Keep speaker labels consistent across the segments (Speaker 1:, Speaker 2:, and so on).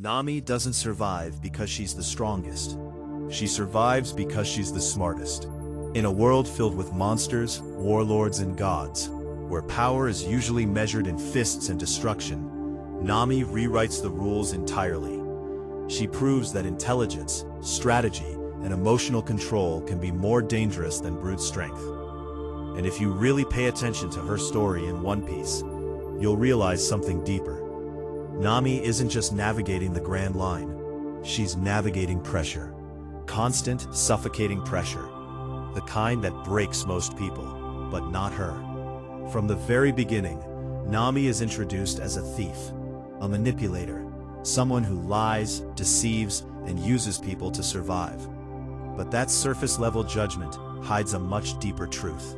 Speaker 1: Nami doesn't survive because she's the strongest. She survives because she's the smartest. In a world filled with monsters, warlords, and gods, where power is usually measured in fists and destruction, Nami rewrites the rules entirely. She proves that intelligence, strategy, and emotional control can be more dangerous than brute strength. And if you really pay attention to her story in One Piece, you'll realize something deeper. Nami isn't just navigating the Grand Line, she's navigating pressure. Constant, suffocating pressure. The kind that breaks most people, but not her. From the very beginning, Nami is introduced as a thief, a manipulator, someone who lies, deceives, and uses people to survive. But that surface-level judgment hides a much deeper truth.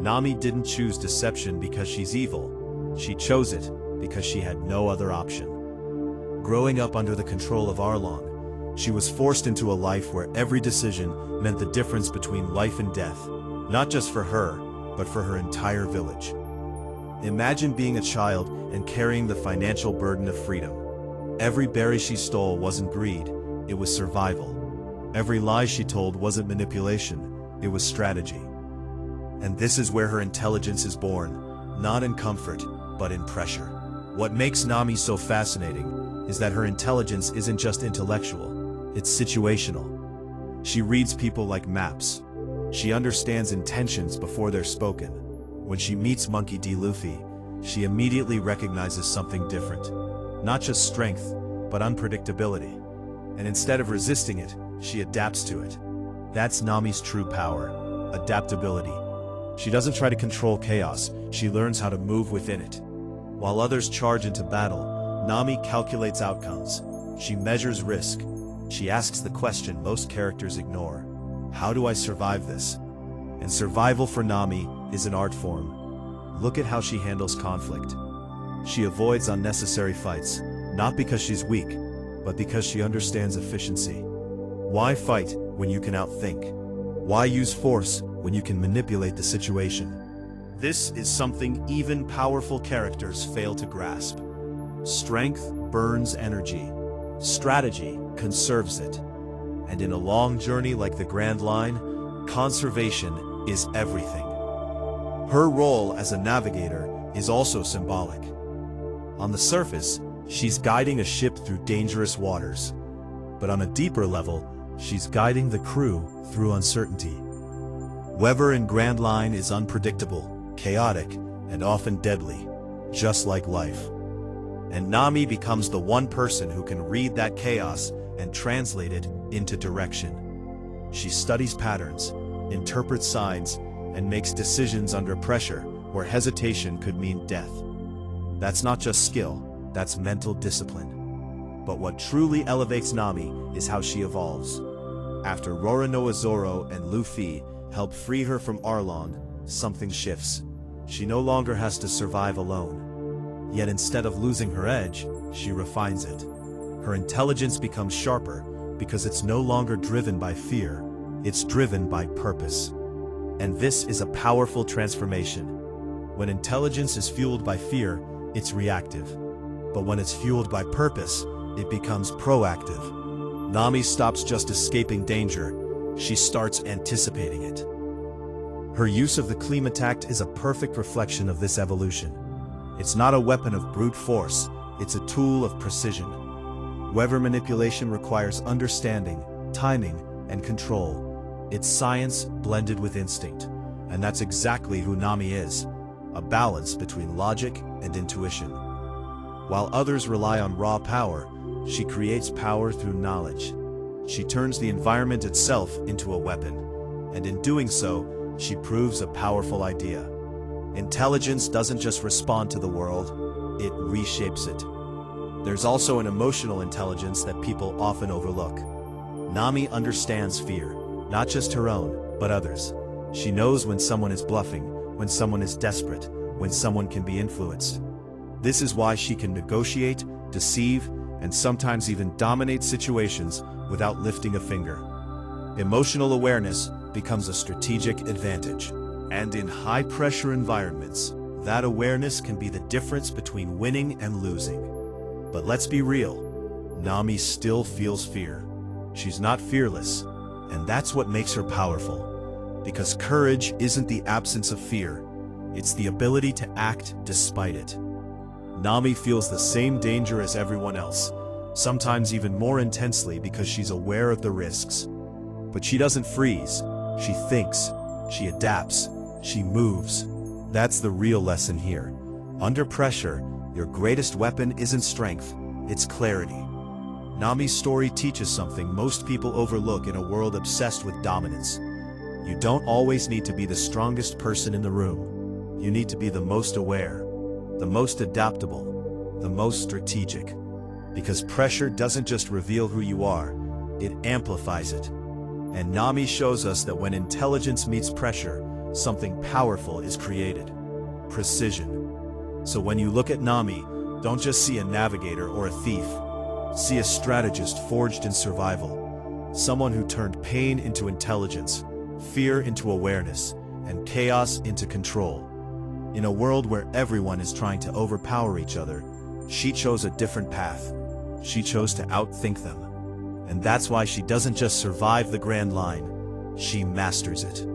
Speaker 1: Nami didn't choose deception because she's evil. She chose it because she had no other option. Growing up under the control of Arlong, she was forced into a life where every decision meant the difference between life and death, not just for her, but for her entire village. Imagine being a child and carrying the financial burden of freedom. Every berry she stole wasn't greed, it was survival. Every lie she told wasn't manipulation, it was strategy. And this is where her intelligence is born, not in comfort, but in pressure. What makes Nami so fascinating is that her intelligence isn't just intellectual, it's situational. She reads people like maps. She understands intentions before they're spoken. When she meets Monkey D. Luffy, she immediately recognizes something different. Not just strength, but unpredictability. And instead of resisting it, she adapts to it. That's Nami's true power, adaptability. She doesn't try to control chaos, she learns how to move within it. While others charge into battle, Nami calculates outcomes. She measures risk. She asks the question most characters ignore. How do I survive this? And survival for Nami is an art form. Look at how she handles conflict. She avoids unnecessary fights, not because she's weak, but because she understands efficiency. Why fight when you can outthink? Why use force when you can manipulate the situation? This is something even powerful characters fail to grasp. Strength burns energy. Strategy conserves it. And in a long journey like the Grand Line, conservation is everything. Her role as a navigator is also symbolic. On the surface, she's guiding a ship through dangerous waters. But on a deeper level, she's guiding the crew through uncertainty. Weather in Grand Line is unpredictable, chaotic, and often deadly, just like life. And Nami becomes the one person who can read that chaos and translate it into direction. She studies patterns, interprets signs, and makes decisions under pressure where hesitation could mean death. That's not just skill, that's mental discipline. But what truly elevates Nami is how she evolves. After Roronoa Zoro and Luffy help free her from Arlong, something shifts. She no longer has to survive alone. Yet instead of losing her edge, she refines it. Her intelligence becomes sharper because it's no longer driven by fear, it's driven by purpose. And this is a powerful transformation. When intelligence is fueled by fear, it's reactive. But when it's fueled by purpose, it becomes proactive. Nami stops just escaping danger, she starts anticipating it. Her use of the Klimattact is a perfect reflection of this evolution. It's not a weapon of brute force, it's a tool of precision. Weather manipulation requires understanding, timing, and control. It's science blended with instinct, and that's exactly who Nami is, a balance between logic and intuition. While others rely on raw power, she creates power through knowledge. She turns the environment itself into a weapon, and in doing so, she proves a powerful idea. Intelligence doesn't just respond to the world, it reshapes it. There's also an emotional intelligence that people often overlook. Nami understands fear, not just her own, but others. She knows when someone is bluffing, when someone is desperate, when someone can be influenced. This is why she can negotiate, deceive, and sometimes even dominate situations without lifting a finger. Emotional awareness becomes a strategic advantage. And in high-pressure environments, that awareness can be the difference between winning and losing. But let's be real, Nami still feels fear. She's not fearless, and that's what makes her powerful. Because courage isn't the absence of fear, it's the ability to act despite it. Nami feels the same danger as everyone else, sometimes even more intensely because she's aware of the risks. But she doesn't freeze. She thinks, she adapts, she moves. That's the real lesson here. Under pressure, your greatest weapon isn't strength, it's clarity. Nami's story teaches something most people overlook in a world obsessed with dominance. You don't always need to be the strongest person in the room. You need to be the most aware, the most adaptable, the most strategic. Because pressure doesn't just reveal who you are, it amplifies it. And Nami shows us that when intelligence meets pressure, something powerful is created. Precision. So when you look at Nami, don't just see a navigator or a thief. See a strategist forged in survival. Someone who turned pain into intelligence, fear into awareness, and chaos into control. In a world where everyone is trying to overpower each other, she chose a different path. She chose to outthink them. And that's why she doesn't just survive the grand line, she masters it.